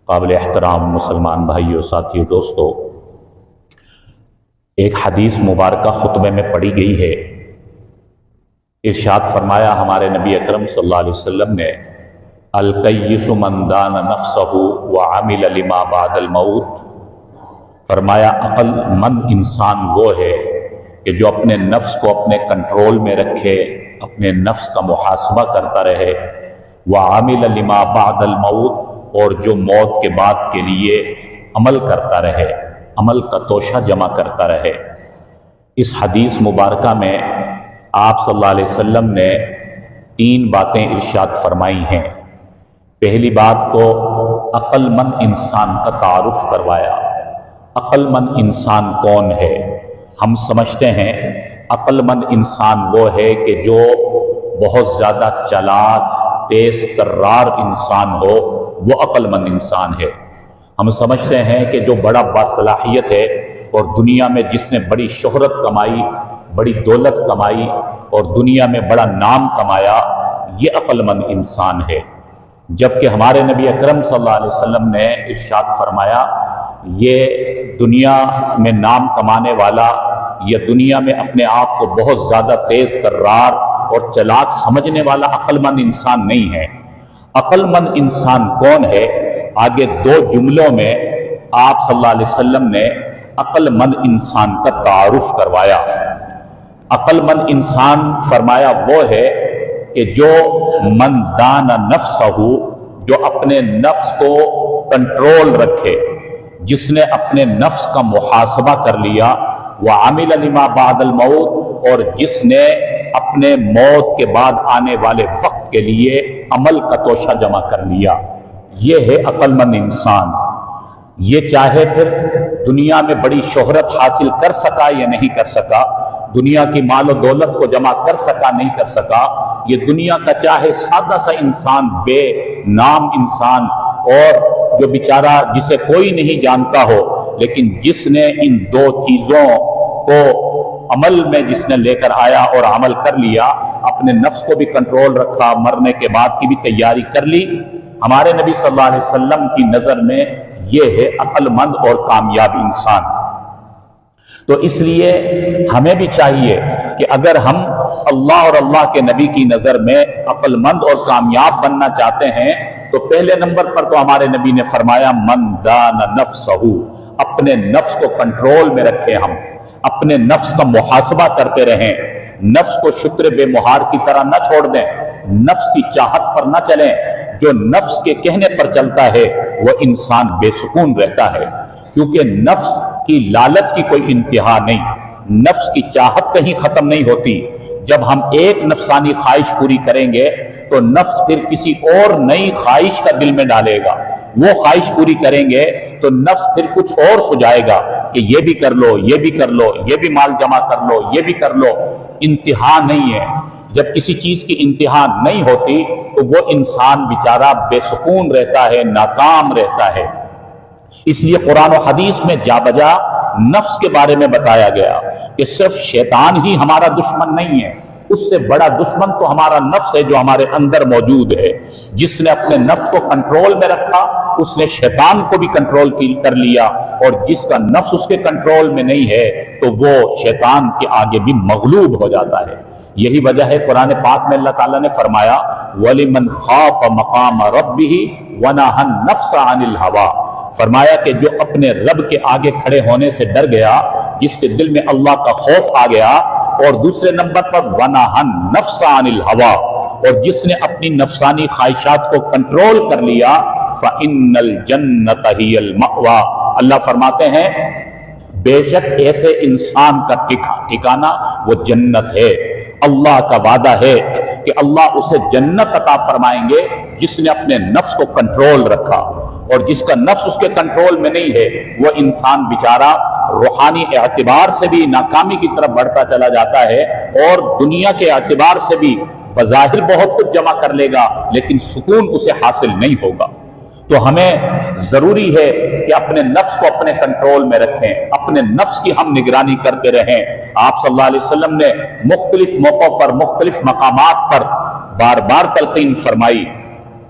قابل احترام مسلمان بھائیوں، ساتھیوں، دوستوں، ایک حدیث مبارکہ خطبے میں پڑھی گئی ہے۔ ارشاد فرمایا ہمارے نبی اکرم صلی اللہ علیہ وسلم نے، الکیس من دان نفسہ وعمل لما بعد الموت۔ فرمایا عقل مند انسان وہ ہے کہ جو اپنے نفس کو اپنے کنٹرول میں رکھے، اپنے نفس کا محاسبہ کرتا رہے، وعمل لما بعد الموت، اور جو موت کے بعد کے لیے عمل کرتا رہے، عمل کا توشہ جمع کرتا رہے۔ اس حدیث مبارکہ میں آپ صلی اللہ علیہ وسلم نے 3 باتیں ارشاد فرمائی ہیں۔ پہلی بات تو عقل مند انسان کا تعارف کروایا۔ عقل مند انسان کون ہے؟ ہم سمجھتے ہیں عقل مند انسان وہ ہے کہ جو بہت زیادہ چالاک، تیز ترار انسان ہو، وہ عقل مند انسان ہے۔ ہم سمجھتے ہیں کہ جو بڑا باصلاحیت ہے اور دنیا میں جس نے بڑی شہرت کمائی، بڑی دولت کمائی اور دنیا میں بڑا نام کمایا، یہ عقل مند انسان ہے۔ جبکہ ہمارے نبی اکرم صلی اللہ علیہ وسلم نے ارشاد فرمایا، یہ دنیا میں نام کمانے والا یا دنیا میں اپنے آپ کو بہت زیادہ تیز ترار اور چلاک سمجھنے والا عقل مند انسان نہیں ہے۔ عقل مند انسان کون ہے؟ آگے 2 جملوں میں آپ صلی اللہ علیہ وسلم نے عقل مند انسان کا تعارف کروایا۔ عقل مند انسان فرمایا وہ ہے کہ جو من دان نفسہ، جو اپنے نفس کو کنٹرول رکھے، جس نے اپنے نفس کا محاسبہ کر لیا، وعمل لما بعد الموت، اور جس نے اپنے موت کے بعد آنے والے وقت کے لیے عمل کا توشہ جمع کر لیا۔ یہ ہے عقل مند انسان۔ یہ چاہے پھر دنیا میں بڑی شہرت حاصل کر سکا یا نہیں کر سکا، دنیا کی مال و دولت کو جمع کر سکا نہیں کر سکا، یہ دنیا کا چاہے سادہ سا انسان، بے نام انسان، اور جو بیچارہ جسے کوئی نہیں جانتا ہو، لیکن جس نے ان 2 چیزوں کو عمل میں جس نے لے کر آیا اور عمل کر لیا، اپنے نفس کو بھی کنٹرول رکھا، مرنے کے بعد کی بھی تیاری کر لی، ہمارے نبی صلی اللہ علیہ وسلم کی نظر میں یہ ہے عقل مند اور کامیاب انسان۔ تو اس لیے ہمیں بھی چاہیے کہ اگر ہم اللہ اور اللہ کے نبی کی نظر میں عقل مند اور کامیاب بننا چاہتے ہیں تو پہلے نمبر پر تو ہمارے نبی نے فرمایا من دان نفسہ، اپنے نفس کو کنٹرول میں رکھیں، ہم اپنے نفس کا محاسبہ کرتے رہیں، نفس کو شتر بے مہار کی طرح نہ چھوڑ دیں، نفس کی چاہت پر نہ چلیں۔ جو نفس کے کہنے پر چلتا ہے وہ انسان بے سکون رہتا ہے، کیونکہ نفس کی لالچ کی کوئی انتہا نہیں، نفس کی چاہت کہیں ختم نہیں ہوتی۔ جب ہم ایک نفسانی خواہش پوری کریں گے تو نفس پھر کسی اور نئی خواہش کا دل میں ڈالے گا، وہ خواہش پوری کریں گے تو نفس پھر کچھ اور سجائے گا کہ یہ بھی کر لو، یہ بھی کر لو، یہ بھی مال جمع کر لو، یہ بھی کر لو۔ انتہا نہیں ہے۔ جب کسی چیز کی انتہا نہیں ہوتی تو وہ انسان بیچارہ بے سکون رہتا ہے، ناکام رہتا ہے۔ اس لیے قرآن و حدیث میں جا بجا نفس کے بارے میں بتایا گیا کہ صرف شیطان ہی ہمارا دشمن نہیں ہے، اس سے بڑا دشمن تو ہمارا نفس ہے جو ہمارے اندر موجود ہے۔ جس نے اپنے نفس کو کنٹرول میں رکھا، اس نے شیطان کو بھی کنٹرول کر لیا، اور جس کا نفس اس کے کنٹرول میں نہیں ہے تو وہ شیطان کے آگے بھی مغلوب ہو جاتا ہے۔ یہی وجہ ہے قرآن پاک میں اللہ تعالیٰ نے فرمایا وَلِمَنْ خَافَ مَقَامَ رَبِّهِ وَنَهَا النَّفْسَ عَنِ الْهَوَىٰ، فرمایا کہ جو اپنے رب کے آگے کھڑے ہونے سے ڈر گیا، جس کے دل میں اللہ کا خوف آ گیا، اور دوسرے نمبر پر وَنَهَا النَّفْسَ عَنِ الْهَوَىٰ، اور جس نے اپنی نفسانی خواہشات کو کنٹرول کر لیا، فَإِنَّ الْجَنَّةَ هِيَ الْمَأْوَىٰ، اللہ فرماتے ہیں بے شک ایسے انسان کا ٹھکانہ وہ جنت ہے۔ اللہ کا وعدہ ہے کہ اللہ اسے جنت عطا فرمائیں گے جس نے اپنے نفس کو کنٹرول رکھا، اور جس کا نفس اس کے کنٹرول میں نہیں ہے وہ انسان بیچارہ روحانی اعتبار سے بھی ناکامی کی طرف بڑھتا چلا جاتا ہے، اور دنیا کے اعتبار سے بھی بظاہر بہت کچھ جمع کر لے گا لیکن سکون اسے حاصل نہیں ہوگا۔ تو ہمیں ضروری ہے کہ اپنے نفس کو اپنے کنٹرول میں رکھیں، اپنے نفس کی ہم نگرانی کرتے رہیں۔ آپ صلی اللہ علیہ وسلم نے مختلف موقعوں پر، مختلف مقامات پر بار بار تلقین فرمائی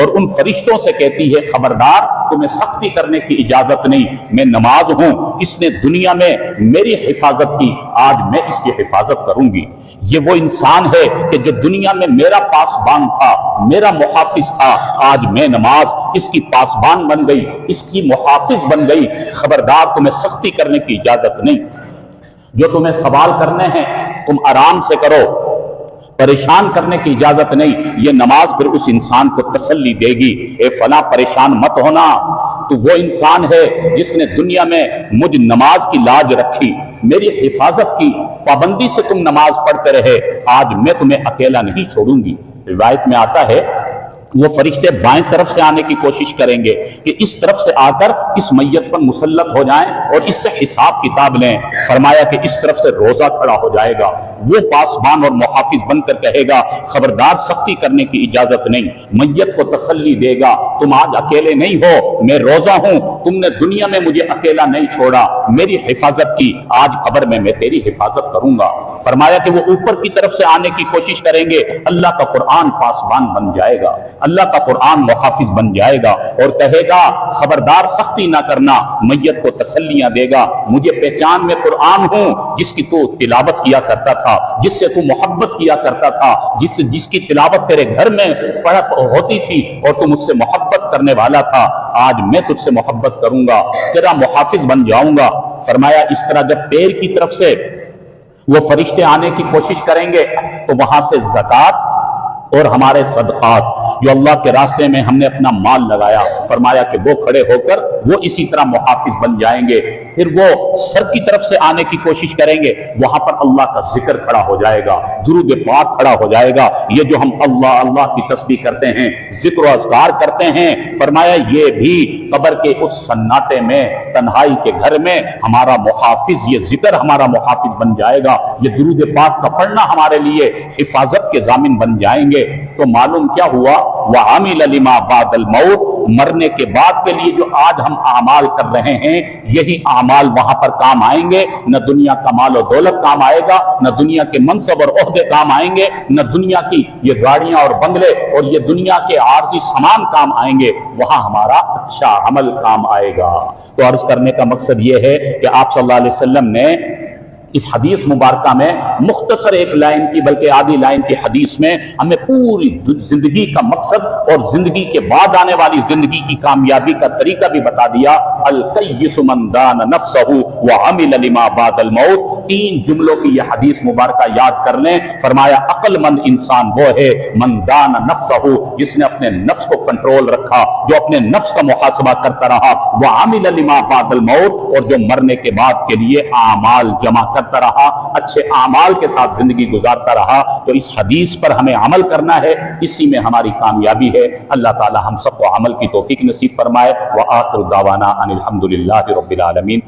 اور ان فرشتوں سے کہتی ہے خبردار تمہیں سختی کرنے کی اجازت نہیں، میں نماز ہوں، اس نے دنیا میں میری حفاظت کی، آج میں اس کی حفاظت کروں گی۔ یہ وہ انسان ہے کہ جو دنیا میں میرا پاسبان تھا، میرا محافظ تھا، آج میں نماز اس کی پاسبان بن گئی، اس کی محافظ بن گئی، خبردار تمہیں سختی کرنے کی اجازت نہیں۔ جو تمہیں سوال کرنے ہیں تم آرام سے کرو، پریشان کرنے کی اجازت نہیں۔ یہ نماز پھر اس انسان کو تسلی دے گی، اے فلاں پریشان مت ہونا، تو وہ انسان ہے جس نے دنیا میں مجھ نماز کی لاج رکھی، میری حفاظت کی، پابندی سے تم نماز پڑھتے رہے، آج میں تمہیں اکیلا نہیں چھوڑوں گی۔ روایت میں آتا ہے وہ فرشتے بائیں طرف سے آنے کی کوشش کریں گے کہ اس طرف سے آ کر اس میت پر مسلط ہو جائیں اور اس سے حساب کتاب لیں۔ فرمایا کہ اس طرف سے روزہ کھڑا ہو جائے گا، وہ پاسبان اور محافظ بن کر کہے گا خبردار سختی کرنے کی اجازت نہیں، میت کو تسلی دے گا تم آج اکیلے نہیں ہو، میں روزہ ہوں، تم نے دنیا میں مجھے اکیلا نہیں چھوڑا، میری حفاظت کی، آج قبر میں تیری حفاظت کروں گا۔ فرمایا کہ وہ اوپر کی طرف سے آنے کی کوشش کریں گے، اللہ کا قرآن پاسبان بن جائے گا، اللہ کا قرآن محافظ بن جائے گا اور کہے گا خبردار سختی نہ کرنا، میت کو تسلیاں دے گا، مجھے پہچان میں قرآن ہوں جس کی تو تلاوت کیا کرتا تھا، جس سے تو محبت کیا کرتا تھا، جس کی تلاوت تیرے گھر میں ہوتی تھی اور تو مجھ سے محبت کرنے والا تھا، آج میں تجھ سے محبت کروں گا، تیرا محافظ بن جاؤں گا۔ فرمایا اس طرح جب پیر کی طرف سے وہ فرشتے آنے کی کوشش کریں گے تو وہاں سے زکوٰۃ اور ہمارے صدقات جو اللہ کے راستے میں ہم نے اپنا مال لگایا، فرمایا کہ وہ کھڑے ہو کر وہ اسی طرح محافظ بن جائیں گے۔ پھر وہ سر کی طرف سے آنے کی کوشش کریں گے، وہاں پر اللہ کا ذکر کھڑا ہو جائے گا، درود پاک کھڑا ہو جائے گا، یہ جو ہم اللہ اللہ کی تسبیح کرتے ہیں، ذکر و اذکار کرتے ہیں، فرمایا یہ بھی قبر کے اس سناٹے میں، تنہائی کے گھر میں ہمارا محافظ، یہ ذکر ہمارا محافظ بن جائے گا، یہ درود پاک کا پڑھنا ہمارے لیے حفاظت کے ضامن بن جائیں گے۔ تو معلوم کیا ہوا، وَعَمِلَ لِمَا بَعْدَ الْمَوْتِ، مرنے کے بعد کے لیے جو آج ہم اعمال کر رہے ہیں، یہی اعمال وہاں پر کام آئیں گے۔ نہ دنیا کا مال و دولت کام آئے گا، نہ دنیا کے منصب اور عہدے کام آئیں گے، نہ دنیا کی یہ گاڑیاں اور بنگلے اور یہ دنیا کے عارضی سامان کام آئیں گے، وہاں ہمارا اچھا عمل کام آئے گا۔ تو عرض کرنے کا مقصد یہ ہے کہ آپ صلی اللہ علیہ وسلم نے اس حدیث مبارکہ میں مختصر ایک لائن کی بلکہ آدھی لائن کی حدیث میں ہمیں پوری زندگی کا مقصد اور زندگی کے بعد آنے والی زندگی کی کامیابی کا طریقہ بھی بتا دیا۔ الکیس من دان نفسہ وعمل لما بعد الموت، تین جملوں کی یہ حدیث مبارکہ یاد کر لیں۔ فرمایا عقل مند انسان وہ ہے من دان نفسہ، جس نے اپنے نفس کو کنٹرول رکھا، جو اپنے نفس کا محاسبہ کرتا رہا، وعمل لما بعد الموت، اور جو مرنے کے بعد کے لیے اعمال جمع کرتا رہا، اچھے اعمال کے ساتھ زندگی گزارتا رہا۔ تو اس حدیث پر ہمیں عمل کرنا ہے، اسی میں ہماری کامیابی ہے۔ اللہ تعالی ہم سب کو عمل کی توفیق نصیب فرمائے۔ وآخر دعوانا ان الحمد للہ رب العالمین۔